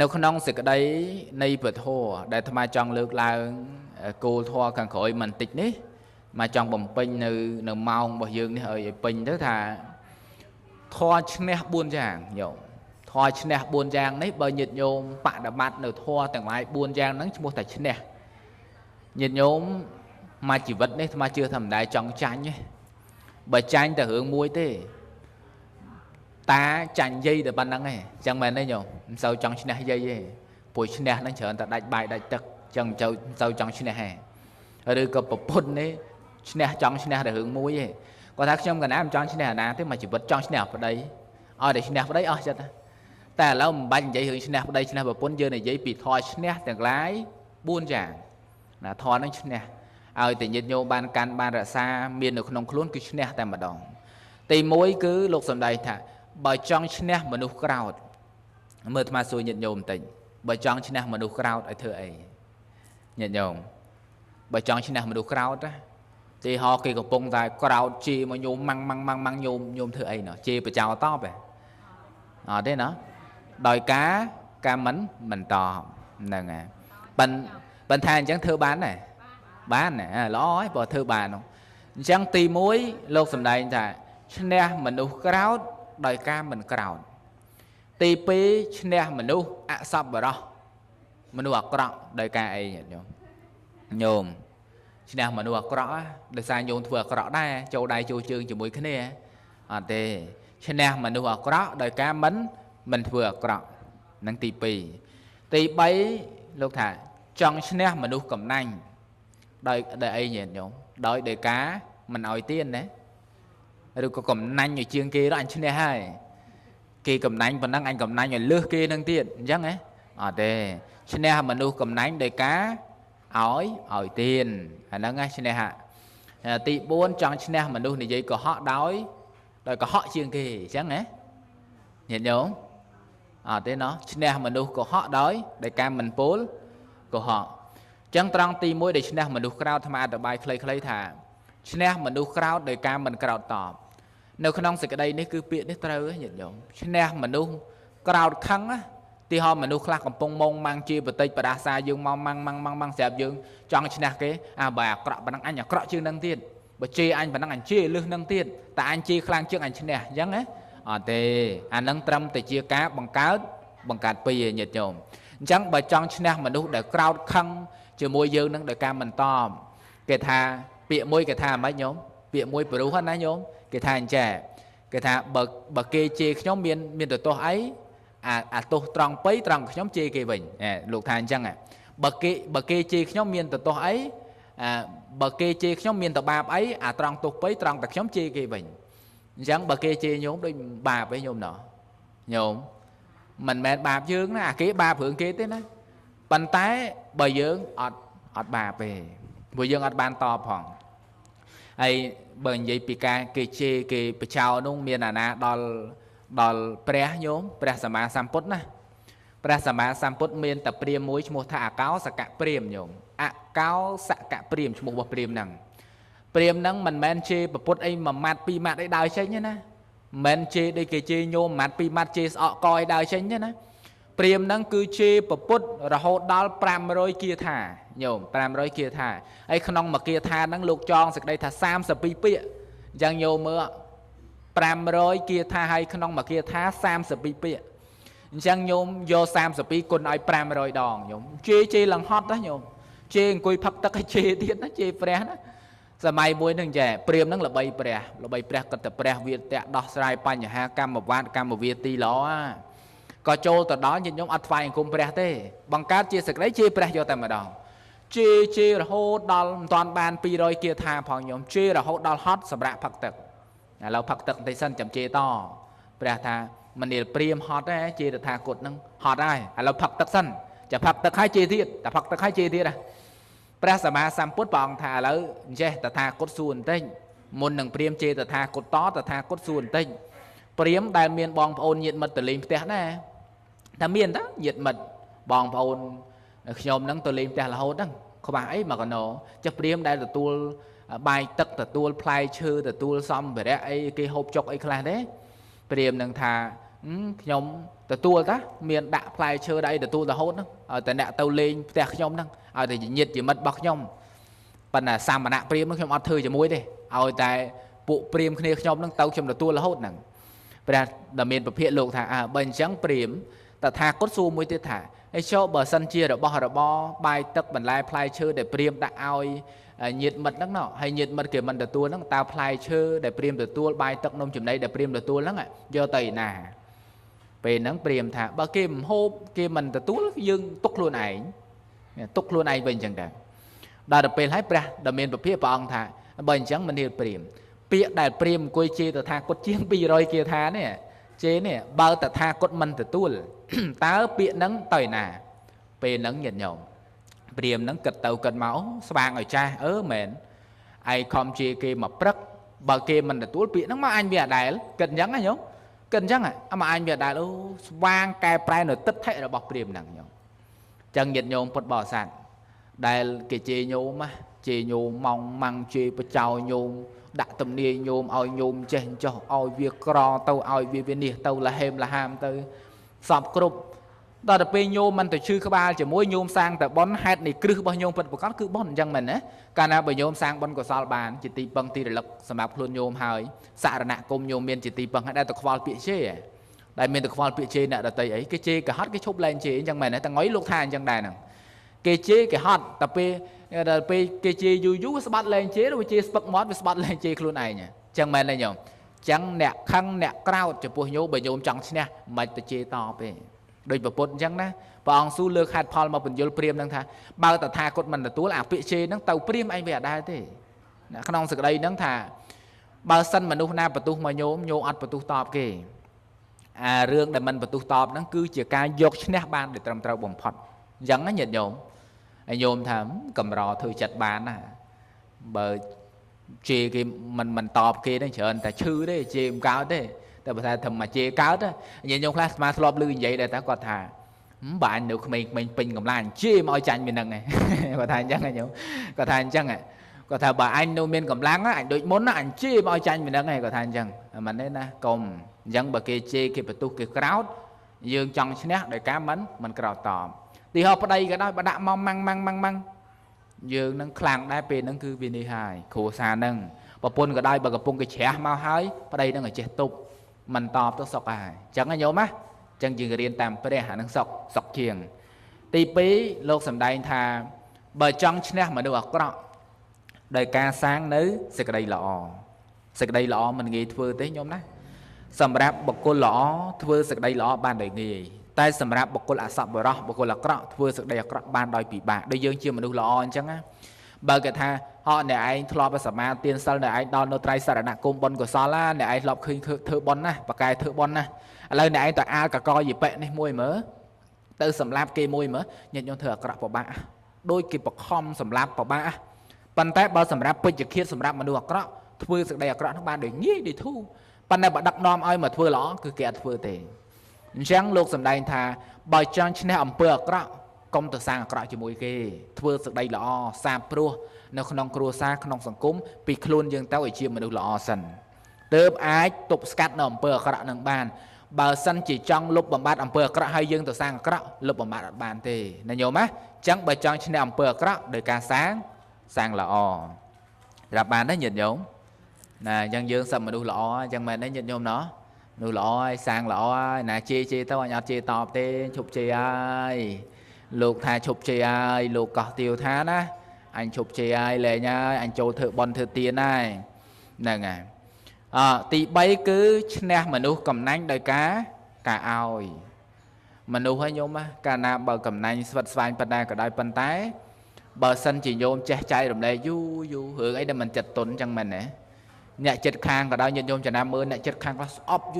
S1: នៅក្នុងសេចក្តីនៃពធដែលអាត្មាចង់លើកឡើងគោលធម៌ខាងក្រោយបន្តិចនេះមកចង់បំពេញនៅម៉ោងរបស់យើងនេះឲ្យពេញទៅថាធម៌ឈ្នះ4យ៉ាងញោមធម៌ឈ្នះ4យ៉ាងនេះបើញាតិញោមបដិបត្តិនៅធម៌ទាំងឡាយ4យ៉ាងហ្នឹងឈ្មោះតែឈ្នះញាតិញោមមកជីវិតនេះអាត្មាជឿថាមិនដែលចង់ចាញ់ទេបើចាញ់តែរឿងមួយទេតាចាញ់យាយតែប៉ុណ្្នឹងឯងអញ្ចឹងមែនទេញោមមិនសូវចង់ឈ្នះយាយទេព្រោះឈ្នះហ្នឹងច្រើនតែដាច់បាយដាច់ទឹកអញ្ចឹងមិនសូវចង់ឈ្នះទេឬក៏ប្រពន្ធនេះឈ្នះចង់ឈ្នះតែរឿងមួយទេគាត់ថាខ្ញុំកណាមិនចង់ឈ្នះអាណាទេមកជីវិតចង់ឈ្នះប្តីឲ្យតែឈ្នះប្តីអស់ចិត្តតែឥឡូវមិនបាច់និយាយរឿងឈ្នះប្តីឈ្នះប្រពន្ធយើងនិយាយពីធម៌ឈ្នះទាំងឡាយ4យ៉ាងណាធម៌ហ្នឹងឈ្នះឲ្យតែញាតិញោមបានកាន់បានរក្សាមាននៅក្នុងខ្លួនគឺឈ្នះតែម្ដងទី1គឺលោកសំដែងថាបើចង់ឈ្នះមនុស្សក្រោតមើលអាត្មាសួរញាតិញោមបន្តិចបើចង់ឈ្នះមនុស្សក្រោតឲ្យធ្វើអីញាតិញោមបើចង់ឈ្នះមនុស្សក្រោតទីហោគេកំពុងតែក្រោតជេរមកញោមម៉ាំងញោមធ្វើអីណោះជេរបចោតបអត់ទេណាដោយការមិនតបហ្នឹងហើយបន្តែអញ្ចឹងធ្វើបានដែរបានល្អហើយបើធ្វើបាននោះអញ្ចឹងទី1លោកសំដែងថាឈ្នះមនុស្សក្រោតដោយការមិនក្រោតទី2ឈ្នះមនុស្សអសប្បុរសមនុស្សអាក្រក់ដោយការអីញាតិញោមឈ្នះមនុស្សអាក្រក់ដោយសារញោមធ្វើអាក្រក់ដែរចូលដៃចូលជើងជាមួយគ្នាអត់ទេឈ្នះមនុស្សអាក្រក់ដោយការមិនធ្វើអាក្រក់នឹងទី2ទី3លោកថាចង់ឈ្នះមនុស្សកំណាញ់ដោយអីញាតិញោមដោយការមិនឲ្យទៀនណាឬក៏កំណាញ់ឲ្យជាងគេដល់អញឈ្នះហើយគេកំណាញ់ប៉ុណ្ណឹងអញកំណាញ់ឲ្យលើសគេនឹងទៀតអញ្ចឹងហ៎អត់ទេឈ្នះមនុស្សកំណាញ់ដោយការឲ្យទៀនអាហ្នឹងឈ្នះទី4ចង់ឈ្នះមនុស្សនិយាយកុហកដោយកុហកជាងគេអញ្ចឹងហ៎ញាតិញោមអត់ទេណោះឈ្នះមនុស្សកុហកដោយការមិនពោលកុហកចឹងត្រង់ទី1ដែលឈ្នះមនុស្សក្រោតអាត្មាអธิบายខ្លីៗថាឈ្នះមនុស្សក្រោតដោយការមិនក្រោតតបនៅក្នុងសេចក្តីនេះគឺពាក្យនេះត្រូវញាតិញោមឈ្នះមនុស្សក្រោតខឹង ទីហោមនុស្សខ្លះកំពុងមកម៉ាំងជាបតិចបដាសាយើងមកម៉ាំងស្រាប់យើងចង់ឈ្នះគេបើអាក្រក់ប៉ុណ្ណឹងអញអាក្រក់ជាងនឹងទៀតបើជេរអញប៉ុណ្ណឹងអញជេរលឹះនឹងទៀតតែអញជេរខ្លាំងជាងអញឈ្នះអញ្ចឹងណាអត់ទេអានឹងត្រឹមតែជាការបង្កើតពីញាតិញោមអញ្ចឹងបើចង់ឈ្នះមនុស្សដែលក្រោតខឹងជាមួយយើងនឹងដោយការមិនតបគេថាពាក្យមួយគេថាម៉េចញោមពាក្យមួយព្រោះណាញោមគេថាអញ្ចេះគេថាបើគេជេរខ្ញុំមានទោសអីអាទោសត្រង់3ត្រង់ខ្ញុំជេរគេវិញលោកថាអញ្ចឹងបើគេជេរខ្ញុំមានទោសអីបើគេជេរខ្ញុំមានតបាបអីអាត្រង់ទោស3ត្រង់តែខ្ញុំជេរគេវិញអញ្ចឹងបើគេជេរញោមដូចបាបឯងញោមណោះញោមមិនមែនបាបយើងណាអាគេបាបរឿងគេទេណាប៉ុន្តែបើយើងអត់បាបទេព្រោះយើងអត់បានតបផងហើយបើនិយាយពីការគេជេរគេបចោនោះមានអាណាដល់ព្រះញោមព្រះសម្មាសម្ពុទ្ធណាព្រះសម្មាសម្ពុទ្ធមានតែព្រាហ្មណ៍មួយឈ្មោះថាអកោសកព្រាហ្មណ៍ញោមអកោសកព្រាហ្មណ៍ឈ្មោះរបស់ព្រាហ្មណ៍ហ្នឹងមិនមែនជេរប្រពុតអីមួយម៉ាត់ពីរម៉ាត់អីដើរចេញទេណាមិនជេរដូចគេជេរញោមម៉ាត់ពីរម៉ាត់ជេរស្អកកអីដើរចេញទេណាព្រាហ្មណ៍ហ្នឹងគឺជេរប្រពុតរហូតដល់500គាថាញោម500គាថាហើយក្នុងមួយគាថាហ្នឹងលោកចងសេចក្តីថា32ពាក្យអញ្ចឹងញោមមើល500គាថាហើយក្នុងមួយគាថា32ពាក្យអញ្ចឹងញោមយក32គុណឲ្យ500ដងញោមជេរឡើងហត់ណាញោមជេរអង្គុយផឹកទឹកឲ្យជេរទៀតណាជេរព្រះណាសម័យមួយហ្នឹងចាព្រាហ្មណ៍ហ្នឹងល្បីព្រះគិតតែព្រះវាតៈដោះស្រាយបញ្ហាកម្មវាទកម្មវាទីល្អក៏ចូលទៅដល់ញាតិញោមអត់ថ្វាយអង្គមព្រះទេបង្កើតជាសេចក្តីជេរព្រះយកតែម្ដងជេររហូតដល់មិនតាន់បាន200គាថាផងញោមជេររហូតដល់ហត់សម្រាប់ផឹកទឹកឥឡូវផឹកទឹកបន្តិចសិនចាំជេរតព្រះថាមនាលព្រាហ្មណ៍ហត់ទេជេរតថាគតហ្នឹងហត់ហើយឥឡូវផឹកទឹកសិនចាំផឹកទឹកហើយជេរទៀតតែផឹកទឹកហើយជេរទៀតព្រះសម្មាសម្ពុទ្ធព្រះអង្គថាឥឡូវអញ្ចេះតថាគតសួរបន្តិចមុននឹងព្រាហ្មណ៍ជេរតថាគតតថាគតសួរបន្តិចព្រាហ្មណ៍ដែលមានបងប្អូនញាតិមិត្តទៅលេងផ្ទះណាតែមានតាញាតិមិត្តបងប្អូនខ្ញុំហ្នឹងទៅលេងផ្ទះរហូតហ្នឹងខ្វះអីមកកណោចុះព្រាហ្មណ៍ដែលទទួលបាយទឹកទទួលផ្លែឈើទទួលសម្ភារៈអីគេហូបចុកអីខ្លះទេព្រាហ្មណ៍នឹងថាខ្ញុំទទួលតាមានដាក់ផ្លែឈើដែរទទួលរហូតហ្នឹងឲ្យតែអ្នកទៅលេងផ្ទះខ្ញុំហ្នឹងឲ្យតែញាតិជាមិត្តរបស់ខ្ញុំប៉ុន្តែសាមណៈព្រាហ្មណ៍ខ្ញុំអត់ធ្វើជាមួយទេឲ្យតែពួកព្រាហ្មណ៍គ្នាខ្ញុំហ្នឹងទៅខ្ញុំទទួលរហូតហ្នឹងព្រះដែលមានពភៈលោកថាបើអញ្ចឹងព្រាហ្មណ៍តថាគតសួរមួយទៀតថាឯចូលបើសិនជារបស់របរបាយទឹកបន្លែផ្លែឈើដែលព្រាហ្មណ៍ដាក់ឲ្យញាតិមិត្តហ្នឹងណោះហើយញាតិមិត្តគេមិនទទួលហ្នឹងតើផ្លែឈើដែលព្រាហ្មណ៍ទទួលបាយទឹកនំចំណីដែលព្រាហ្មណ៍ទទួលហ្នឹងយកទៅឯណាពេលហ្នឹងព្រាហ្មណ៍ថាបើគេមិនហូបគេមិនទទួលយើងទុកខ្លួនឯងវិញអញ្ចឹងដែរដល់ទៅពេលហើយព្រះដែលមានពភៈព្រះអង្គថាបើអញ្ចឹងមនាលព្រាហ្មណ៍ពាក្យដែលព្រាហ្មណ៍អង្គុយជេរតថាគតជាង200គាថានេះជេរនេះបើតថាគតមិនទទួលតើពាក្យហ្នឹងទៅឯណាពេលហ្នឹងញាតិញោមព្រាហ្មណ៍ហ្នឹងគិតទៅគិតមកស្វាងឲ្យចាស់មែនឯខំជេរគេមកព្រឹកបើគេមិនទទួលពាក្យហ្នឹងមកអញវាអដែលគិតអញ្ចឹងណាញោមគិតអញ្ចឹងមកអញវាអដែលស្វាងកែប្រែនៅទិដ្ឋិរបស់ព្រាហ្មណ៍ហ្នឹងញោមអញ្ចឹងញាតិញោមពុទ្ធបរិស័ទដែលគេជេរញោមជេរញោមម៉ាំងជេរបចោញោមដាក់ទំនាយញោមឲ្យញោមចេះចោះឲ្យវាក្រទៅឲ្យវាវិនិច្ឆ័យទៅលហេមលហាមទៅសពគ្រប់ដល់ទៅពេលញោមមិនទៅឈឺក្បាលជាមួយញោមសាងតែប៉ុនហេតុនៃគ្រឹះរបស់ញោមពិតប្រាកដគឺប៉ុនអញ្ចឹងមែនណាកាលណាបើញោមសាងប៉ុនកុសលបានជាទីពឹងទីរលឹកសម្រាប់ខ្លួនញោមហើយសារណគមញោមមានជាទីពឹងហើយដែលទៅខ្វល់ពាក្យជេរដែលមានទៅខ្វល់ពាក្យជេរអ្នកដតីអីគេជេរកុហកគេឈប់លែងជេរអញ្ចឹងមែនណាតែងុយលោកថាអញ្ចឹងដែរហ្នឹងគេជេរគេហត់តែពេលគេជេរយូរស្បាត់លែងជេរឬជេរស្ពឹកមាត់វាស្បាត់លែងជេរខ្លួនឯងអញ្ចឹងមែនទេញោមអញ្ចឹងអ្នកខឹងអ្នកក្រោធចំពោះញោមបើញោមចង់ឈ្នះមិនទៅជេរតបទេដូចប្រពុតអញ្ចឹងណាព្រះអង្គស៊ូលើកហេតុផលមកបញ្យលព្រាហ្មណ៍ហ្នឹងថាបើតថាគតមិនទទួលអាពាក្យជេរហ្នឹងទៅព្រាហ្មណ៍ឯងវាអត់ដែរទេក្នុងសក្តីហ្នឹងថាបើសិនមនុស្សណាបន្ទុះមកញោមអត់បន្ទុះតបគេអារឿងដែលមិនបន្ទុះតបហ្នឹងគឺជាការយកឈ្នះបានដោយត្រឹមត្រូវបំផុតអញ្ចឹងណាញាតិញោមហើយញោមថាកំរធ្វើចិត្តបានណាបើជេរគេមិនតបគេហ្នឹងច្រើនតែឈឺទេជេរមិនកើតទេតែបើថាធ្វើមកជេរកើតញាតិញោមខ្លះស្មាធ្លាប់ឮនិយាយដែរតែគាត់ថាបើអញនៅក្មេងៗពេញកម្លាំងជេរមកឲ្យចាញ់វាហ្នឹងឯងគាត់ថាអញ្ចឹងញោមគាត់ថាអញ្ចឹងគាត់ថាបើអញនៅមានកម្លាំងអញដូចមុនអញជេរមកឲ្យចាញ់វាហ្នឹងឯងគាត់ថាអញ្ចឹងមិនទេណាកុំអញ្ចឹងបើគេជេរគេបន្ទុះគេក្រោត dương trong nét để cá mình cào tòm thì họ ở đây cái đó bà đã mong măng dương nâng khlang đai pê nâng cứ viên đi hai khổ xa nâng bà pôn cái đây bà gặp pôn cái trẻ mau hái ở đây nâng ở chết tục mình tòm tôi sọc ai chẳng ai nhớ má chẳng dừng riêng tạm phải để hạ nâng sọc chiềng tí pí lột sầm đây thà bà trong nét mà được có đời ca sáng nữ sẽ cái đây lọ mình nghĩ thưa tới nhóm đó sầm rạp bọc cô lọ thưa sự đây lọ ban đời nghề tay sầm rạp bọc cô là sập bờ bọc cô là cọ thưa sự đây cọ ban đòi bị bạc đây dương chưa mà đủ lọ chẳng á bà cái tha họ để anh lo vào sầm ma tiên sau để anh đo nô trai sara nạ cung bon của xó la để anh lọc khinh thưa bon na và cài thưa bon na lời để anh tại a cả coi gì bẹ này môi mớ từ sầm lạp kê môi mớ nhận nhon thừa cọ bỏ bạ đôi kịp bọc khom sầm lạp bỏ bạ bàn tay bao sầm rạp bây giờ kia sầm rạp mà đủ cọ thưa sự đây cọ nó ban đời nghĩ để thu ban này bà đặt nom ai mà thưa lõ cứ kẹt thưa tề chẳng lúc sầm đây thà bài trang trên này ẩm bờ cọ công từ sang cọ chỉ mùi kê thưa sự đây lõ xa pro nó không cua xa không sòng cúng bị khôn dương tao ở chiêm mà được lõ sần tớp ái tục scat nó ẩm bờ cọ nâng bàn bờ sân chỉ trong lúc bằng bát ẩm bờ cọ hay dương từ sang cọ lúc bằng bát bàn tề này nhiều má chẳng bài trang trên này ẩm bờ cọ đời ca sáng lõ gặp bàn đó nhìn giống nè dân dương sầm mà đu lọ dân mình đấy nhìn nhôm nó đu lọ sang lọ nè chia tao nhặt chia tọp tê chụp chia ai luộc thà chụp chia ai luộc cọt tiêu thá đó anh chụp chia ai lệ nha anh châu thợ bon thợ tiền này nè nè tì bay cứ nè mà đu cầm nanh đời cá ao mà đu hay nhôm á cả na bờ cầm nanh vật xoay bên đây cả đây bên tái bờ sân chỉ nhôm che chay đồng đây du hưởng ấy để mình chật tuần chẳng mình nè nhẹ chật khang cả đó nhân nhôm cho nam mưa nhẹ chật khang nó sọp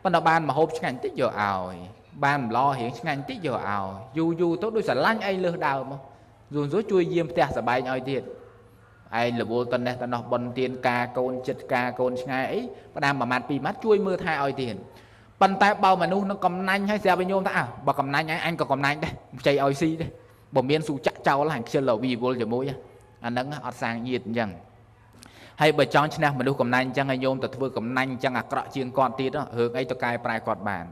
S1: ban đầu ban mà hộp ngành tích giờ ảo ban lo hiện ngành tích giờ ảo du tốt đôi sản lanh ai lừa đào mà dù dối chui diêm tè sờ bay nhoi tiền ai là vô tân này ta nó bần tiền ca côn chật ca côn ngay ấy ban mà mặt pi mắt chui mưa thay oi tiền bàn tay bao mà nu nó cầm nanh hay sao bên nhôm ta bà cầm nanh anh còn cầm nanh đây chạy oi xi đây bom miên su chắc cháu là hành chơi lẩu vì vô giờ mũi anh đang ọt sang nhiệt chẳng hay bởi trong chừng nào mà đu cầm nanh chẳng ai nhôm từ cầm nanh chẳng cọ chiên con tít đó hướng ấy cho cài prai cọt bàn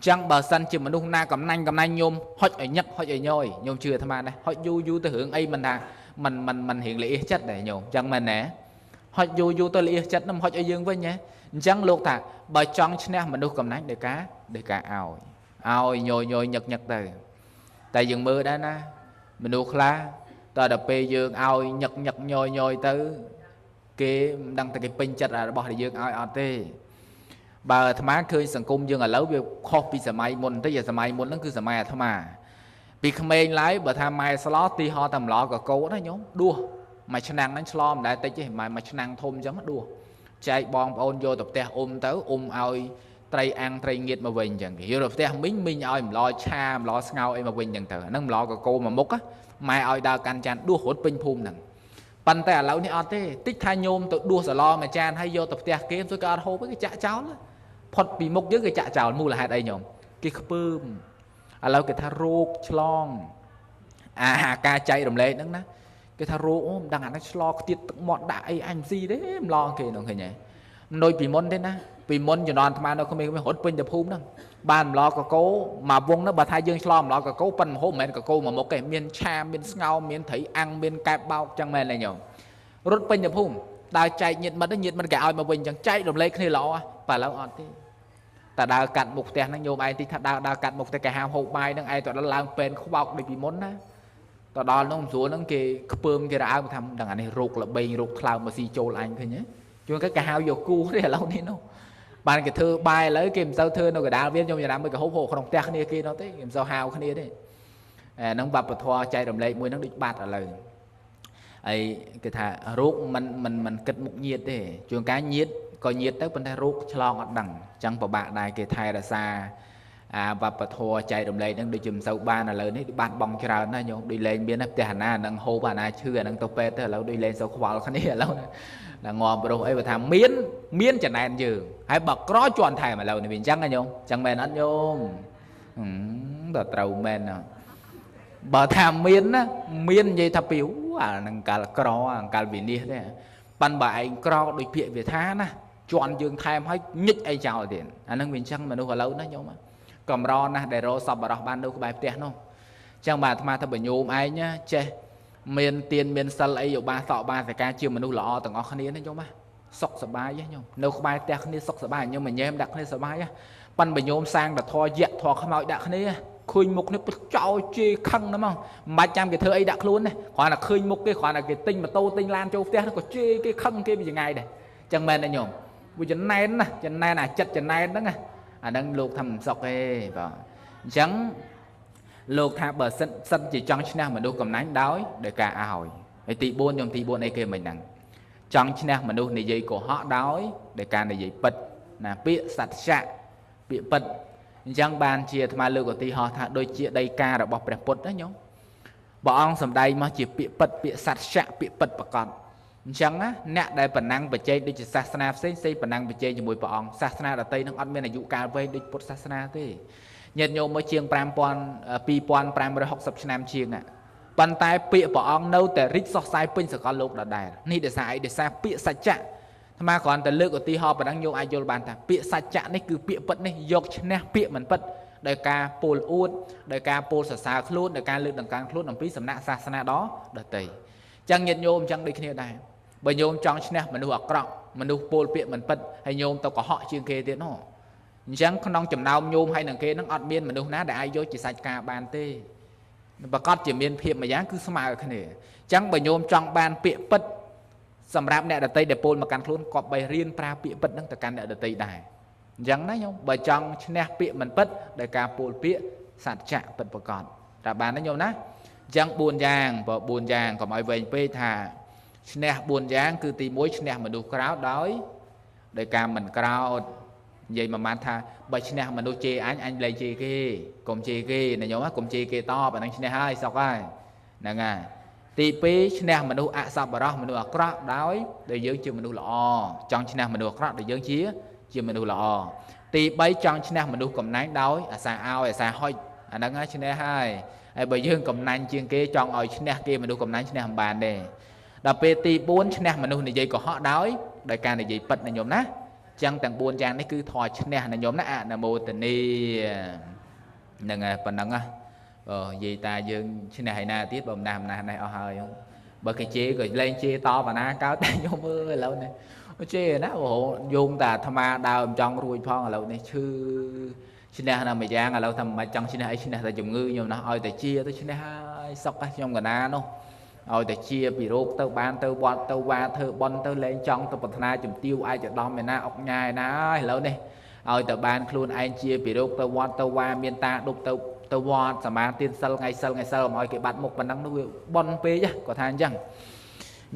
S1: chẳng bờ sân chỉ mà đu na cầm nanh nhôm hót ở nhấc hót ở nhoi nhôm chưa tham ăn đây hót du từ hướng ấy mình là mình hiện lệ chất để nhôm chẳng mình nè hót du tôi lệ chất nó hót ở dương với nhé chẳng luộc thà bởi trong chừng nào mà đu cầm nanh để cá ao nhoi nhật từ tại dương mưa đó na mình đu khla ta đập bê dương ao nhật nhoi tới cái đăng tới cái pin chặt là bỏ thì dương ao tê bà tham á khơi sừng cung dương ở lâu việc kho bị sờ mai môn tới giờ sờ mai môn nó cứ sờ mai thôi mà bị khmer lái bà tham mai slot ti ho tầm lọ cả câu đó nhóm đua mày chân năng đánh slom đại tới chứ mày chân năng thôm giống đua chạy bom ôn vô tập te tới ao tây ăn tây nghiệt mà vinh chẳng hiểu được te mình ao lo cha lo ngao em mà vinh chẳng thở nâng lo cả cô mà múc á mai ao đào can chan đua hốt pin phum nè bàn tay lão này tê tích thay nhôm tự đua sờ lo mà chan hay vô tập te kiếm rồi cả hô với cái chạ cháu đó phật bị mốc dưới cái chạ cháu mua là hai đây nhom cái khpơm lão cái tha rô chlong ca chạy đồng lệ nắng ná cái tha rô đang ăn nó lo tiệt mọn đại anh gì đấy em lo kì nó kì nhỉ nôi bị môn thế na bị môn cho non tham nó không biết hốt pin tập phum đó bàn lo cả cố mà vung nó bà thay dương slom lo cả cố phân hố mẹ cả cô mà một cái miên cha miên ngao miên thấy ăn miên cạp bao chẳng mẹ này nhở rút pin nhập hùng đào chạy nhiệt mình cả ao mà bình chẳng chạy đồng lấy cái lọ và lão on tí ta đào cạn một tiền nó nhôm ai tí đào cạn một cái hàm hộp bài nó ai tụi nó làm pen không bọc để bị món á tụi đó nó không xuống nó kì bơm cái áo thầm đằng này ruột là bình ruột cloud mà xì trâu anh thôi nhé cho cái hào vô cu đấy là lâu đi nó bàn cái thơ bài lấy kìm sao thơ nó cái đá viên trong nhà đám với cái hộp hồ không tẹt này kia nó thế kìm sao hào cái đấy nó bập và thoa chạy đồng lấy mùi nó định bạt ở lời ấy cái thà rút mình kịch một nhiệt đấy chuồng cá nhiệt coi nhiệt tới bên đây rút chlong ở đằng chẳng vào bạn này cái thai là xa bập và thoa chạy đồng lấy nó đi chùm sâu ba là lớn đấy bạn bong cho ra nó nhung đi lên biến cái hà na nâng hô bà này chưa nâng tàu pet là đi lên sâu khoa cái này là lâu là ngòm rồi ấy và thằng miến chẳng này chứ hãy bật có chọn thầy mà lâu này mình chẳng nhung chẳng men ăn nhung đợt trâu men à bà thằng miến gì thập biểu nâng cả là cro cả vì đi đấy ban bài cro đôi phía việt tha na ជន់យើងថែមឲ្យញិចអីចោលទៀតអានឹងវាអញ្ចឹងមនុស្សឥឡូវណាញោមកំរណាស់ដែលរកសប្បុរសបាននៅក្បែរផ្ទះនោះអញ្ចឹងបាទអាត្មាថាបើញោមឯងចេះមានទានមានសិលអីយោបាសក់បាសិកាជាមនុស្សល្អទាំងអស់គ្នាណាញោមសុខសប្បាយញោមនៅក្បែរផ្ទះគ្នាសុខសប្បាយញោមញញែមដាក់គ្នាសប្បាយប៉ិនបើញោមសាងតែធរយៈធរខ្មោចដាក់គ្នាឃើញមុខនេះចោលជេរខឹងណាស់ហ្មងមិនបាច់ចាំគេធ្វើអីដាក់ខ្លួនទេគ្រាន់តែឃើញមុខគេគ្រាន់តែគេទិញម៉ូតូទិញឡានចូលផ្ទះក៏ជេរគេខឹងគេពីចង្អាយដែរអញ្ចឹងមែនទេញោមវាចំណែនណាចំណែនអាចិត្តចំណែនហ្នឹងអាហ្នឹងលោកថាមិនសុខទេបាទអញ្ចឹងលោកថាបើសិនជាចង់ឈ្នះមនុស្សកំណាញ់ដោយការឲ្យហើយទី4ញោមទី4អីគេមិនហ្នឹងចង់ឈ្នះមនុស្សនិយាយកុហកដោយការនិយាយពិតណាពាក្យសត្យចៈពាក្យពិតអញ្ចឹងបានជាអាត្មាលើកឧទាហរណ៍ថាដូចជាដីការបស់ព្រះពុទ្ធណាញោមព្រះអង្គសម្ដែងមកជាពាក្យពិតពាក្យសត្យចៈពាក្យពិតប្រកបអញ្ចឹងណាអ្នកដែលប៉ុណ្ណឹងបច្ចេកដូចជាសាសនាផ្សេងប៉ុណ្ណឹងបច្ចេកជាមួយព្រះអង្គសាសនាដទៃនឹងអត់មានអាយុកាលវែងដូចពុទ្ធសាសនាទេញាតិញោមមកជាង2560ឆ្នាំជាងប៉ុន្តែពាក្យព្រះអង្គនៅតែរីកសុសសាយពេញសកលលោកដដែលនេះដោយសារអីដោយសារពាក្យសច្ចៈអាត្មាគ្រាន់តែលើកឧទាហរណ៍ប៉ុណ្ណឹងញោមអាចយល់បានថាពាក្យសច្ចៈនេះគឺពាក្យពិតនេះយកឈ្នះពាក្យមិនពិតដោយការពោលអួតដោយការពោលសរសើរខ្លួនដោយការលើកដង្កើងខ្លួនអំពីសំណាក់សាសនាដទៃអញ្ចឹងញាតិញោមអញ្ចឹងដូចគ្នាដែរបើញោមចង់ឈ្នះមនុស្សអាក្រក់មនុស្សពោលពាក្យមិនពិតហើយញោមទៅកុហកជាងគេទៀតនោះអញ្ចឹងក្នុងចំណោមញោមហើយនឹងគេនឹងអត់មានមនុស្សណាដែលអាចយកជាសាច់ការបានទេប្រកាសជាមានភាពមួយយ៉ាងគឺស្មើគ្នាអញ្ចឹងបើញោមចង់បានពាក្យពិតសម្រាប់អ្នកដតីដែលពោលមកកាន់ខ្លួនក៏បីរៀនប្រើពាក្យពិតនឹងទៅកាន់អ្នកដតីដែរអញ្ចឹងណាញោមបើចង់ឈ្នះពាក្យមិនពិតដោយការពោលពាក្យសច្ចៈពិតប្រកបតែបានណាញោមណាអញ្ចឹង4យ៉ាងបើ4យ៉ាងកុំឲ្យវែងពេកថាឈ្នះ4យ៉ាងគឺទី1ឈ្នះមនុស្សក្រោតដោយការមិនក្រោតនិយាយមួយម៉ាត់ថាបើឈ្នះមនុស្សជេរអញលែងជេរគេកុំជេរគេណាញោមកុំជេរគេតបអានឹងឈ្នះហើយសុខហើយហ្នឹងហើយទី2ឈ្នះមនុស្សអសប្បុរសមនុស្សអាក្រក់ដោយយើងជាមនុស្សល្អចង់ឈ្នះមនុស្សអាក្រក់ដោយយើងជាមនុស្សល្អទី3ចង់ឈ្នះមនុស្សកំណាញ់ដោយអាសាឲ្យអាសាហុចអាហ្នឹងហើយឈ្នះហើយហើយបើយើងកំណាញ់ជាងគេចង់ឲ្យឈ្នះគេមនុស្សកំណាញ់ឈ្នះមិនបានទេដល់ពេលទី4ឈ្នះមនុស្សនិយាយកុហកដោយការនិយាយពិតណាញោមណាចឹងទាំង4យ៉ាងនេះគឺធម៌ឈ្នះណាញោមណាអនុមោទនីហ្នឹងហើយប៉ុណ្ណឹងនិយាយតាយើងឈ្នះឯណាទៀតបើអំណាចនេះអស់ហើយបើគេជេរក៏លែងជេរតបអាណាកើតតែញោមអើយឥឡូវនេះជេរណាអូយោងតែអាត្មាដើមចង់រួចផងឥឡូវនេះឈឺឈ្នះណាមួយយ៉ាងឥឡូវថាមិនចង់ឈ្នះអីឈ្នះតែជំងឺញោមណាឲ្យតែជាទៅឈ្នះហើយសុកខ្ញុំកណានោះឲ្យតែជាពីរោគទៅបានទៅវត្តទៅវ៉ាធ្វើបន់ទៅលែងចង់ទៅប្រាថ្នាជំទាវឯកឧត្តមឯណាអុកញ៉ាឯណាឥឡូវនេះឲ្យតែបានខ្លួនឯងជាពីរោគទៅវត្តទៅវ៉ាមានតាដប់ទៅវត្តសមាទានសិលថ្ងៃសិលកុំឲ្យគេបាត់មុខប៉ុណ្ណឹងនោះវាបន់ពេកគាត់ថាអញ្ចឹង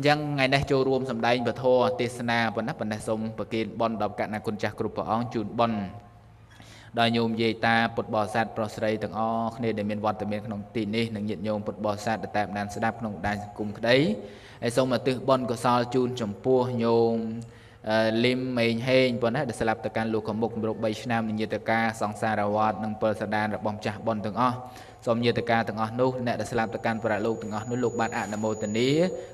S1: ថ្ងៃនេះចូលរួមសម្ដែងពធទេសនាប៉ុណ្ណេះសូមប្រគេនបន់ដល់កណ្ណាគុណចាស់គ្រប់ព្រះអង្គជូនបន់ដល់ញោមយាយតាពុទ្ធបរិស័ទប្រុសស្រីទាំងអស់គ្នាដែលមានវត្តមានក្នុងទីនេះនិងញាតិញោមពុទ្ធបរិស័ទដែលតាមដានស្ដាប់ក្នុងបណ្ដាញសង្គមក្តីហើយសូមឧទ្ទិសបុណ្យកុសលជូនចំពោះញោមលឹមមេងហេងប៉ុណ្ណាដែលស្លាប់ទៅកាន់លោកកំមុខរក3ឆ្នាំនិងញាតិកាសង្សារវត្តនិង7សដានរបស់ម្ចាស់បុណ្យទាំងអស់សូមញាតិកាទាំងអស់នោះអ្នកដែលស្លាប់ទៅកាន់ប្រាលោកទាំងអស់នោះលោកបានអនុមោទនា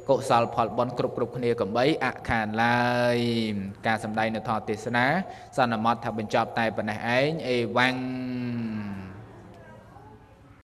S1: កុសលផលបុណ្យគ្រប់គ្នាកំបីអខានឡើយការសម្ដែងនៅធម៌ទេសនាសន្មតថាបញ្ចប់តែប៉ុណ្ណេះឯងអេវ៉ាំង